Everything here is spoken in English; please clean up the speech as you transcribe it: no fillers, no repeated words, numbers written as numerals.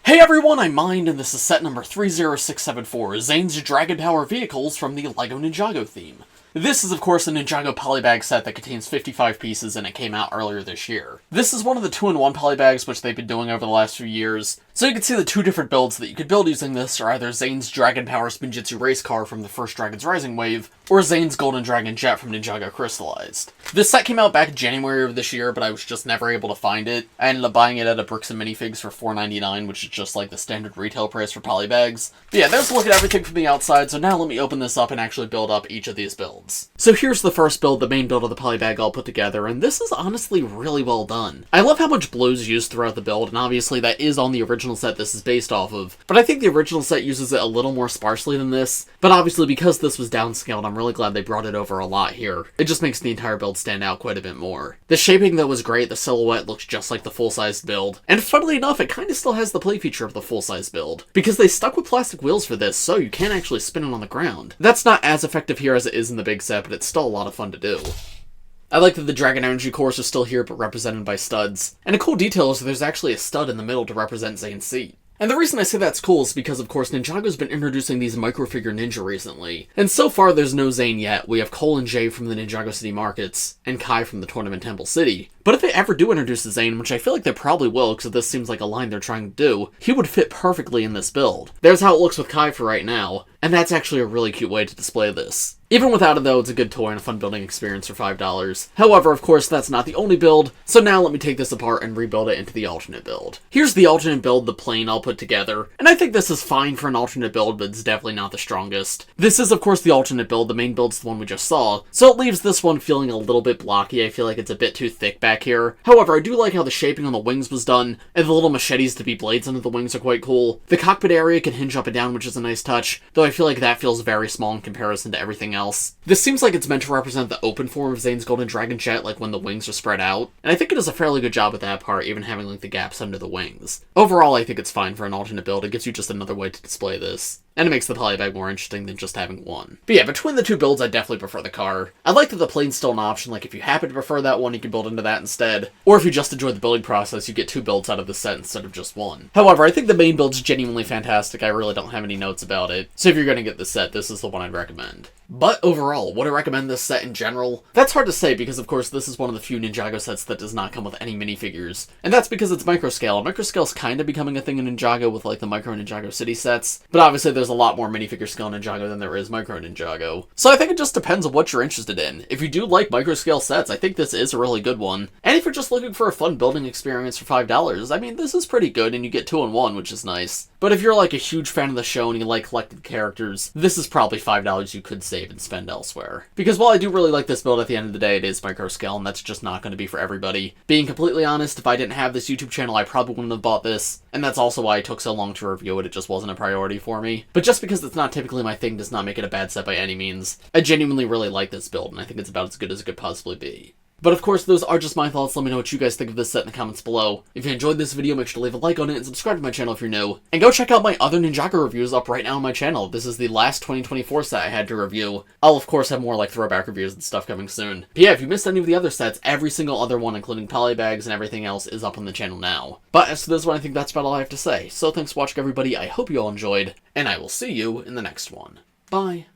Hey everyone, I'm Mind, and this is set number 30674, Zane's Dragon Power Vehicles from the LEGO Ninjago theme. This is of course a Ninjago Polybag set that contains 55 pieces and it came out earlier this year. This is one of the 2-in-1 Polybags which they've been doing over the last few years. So you can see the two different builds that you could build using this are either Zane's Dragon Power Spinjitzu Racecar from the first Dragons Rising wave, or Zane's Golden Dragon Jet from Ninjago Crystallized. This set came out back in January of this year, but I was just never able to find it. I ended up buying it at a Bricks and Minifigs for $4.99, which is just like the standard retail price for Polybags. But yeah, there's a look at everything from the outside, so now let me open this up and actually build up each of these builds. So here's the first build, the main build of the Polybag all put together, and this is honestly really well done. I love how much blue is used throughout the build, and obviously that is on the original set this is based off of, but I think the original set uses it a little more sparsely than this, but obviously because this was downscaled, I'm really glad they brought it over a lot here. It just makes the entire build stand out quite a bit more. The shaping though was great, the silhouette looks just like the full-sized build, and funnily enough, it kinda still has the play feature of the full-size build, because they stuck with plastic wheels for this, so you can actually spin it on the ground. That's not as effective here as it is in the big set, but it's still a lot of fun to do. I like that the Dragon Energy cores are still here, but represented by studs. And a cool detail is that there's actually a stud in the middle to represent Zane's seat. And the reason I say that's cool is because, of course, Ninjago's been introducing these microfigure ninja recently. And so far, there's no Zane yet. We have Cole and Jay from the Ninjago City Markets, and Kai from the Tournament Temple City. But if they ever do introduce a Zane, which I feel like they probably will, because this seems like a line they're trying to do, he would fit perfectly in this build. There's how it looks with Kai for right now, and that's actually a really cute way to display this. Even without it though, it's a good toy and a fun building experience for $5. However, of course, that's not the only build, so now let me take this apart and rebuild it into the alternate build. Here's the alternate build, the plane all put together, and I think this is fine for an alternate build, but it's definitely not the strongest. This is of course the alternate build, the main build's the one we just saw, so it leaves this one feeling a little bit blocky. I feel like it's a bit too thick back here. However, I do like how the shaping on the wings was done, and the little machetes to be blades under the wings are quite cool. The cockpit area can hinge up and down, which is a nice touch, though I feel like that feels very small in comparison to everything else. This seems like it's meant to represent the open form of Zane's Golden Dragon Jet, like when the wings are spread out, and I think it does a fairly good job with that part, even having like the gaps under the wings. Overall, I think it's fine for an alternate build. It gives you just another way to display this. And it makes the Polybag more interesting than just having one. But yeah, between the two builds, I definitely prefer the car. I like that the plane's still an option, like if you happen to prefer that one, you can build into that instead. Or if you just enjoy the building process, you get two builds out of the set instead of just one. However, I think the main build's genuinely fantastic. I really don't have any notes about it. So if you're gonna get this set, this is the one I'd recommend. But overall, would I recommend this set in general? That's hard to say because, of course, this is one of the few Ninjago sets that does not come with any minifigures. And that's because it's microscale. Microscale's kind of becoming a thing in Ninjago with, like, the Micro Ninjago City sets. But obviously, there's a lot more minifigure scale in Ninjago than there is Micro Ninjago. So I think it just depends on what you're interested in. If you do like microscale sets, I think this is a really good one. And if you're just looking for a fun building experience for $5, I mean, this is pretty good, and you get 2-in-1, which is nice. But if you're, like, a huge fan of the show and you like collected characters, this is probably $5 you could save and spend elsewhere. Because while I do really like this build, at the end of the day, it is micro scale, and that's just not going to be for everybody. Being completely honest, if I didn't have this YouTube channel, I probably wouldn't have bought this, and that's also why it took so long to review it. It just wasn't a priority for me. But just because it's not typically my thing does not make it a bad set by any means. I genuinely really like this build, and I think it's about as good as it could possibly be. But of course, those are just my thoughts. Let me know what you guys think of this set in the comments below. If you enjoyed this video, make sure to leave a like on it and subscribe to my channel if you're new. And go check out my other Ninjago reviews up right now on my channel. This is the last 2024 set I had to review. I'll of course have more like throwback reviews and stuff coming soon. But yeah, if you missed any of the other sets, every single other one, including Polybags and everything else, is up on the channel now. But as for this one, I think that's about all I have to say. So thanks for watching, everybody. I hope you all enjoyed, and I will see you in the next one. Bye.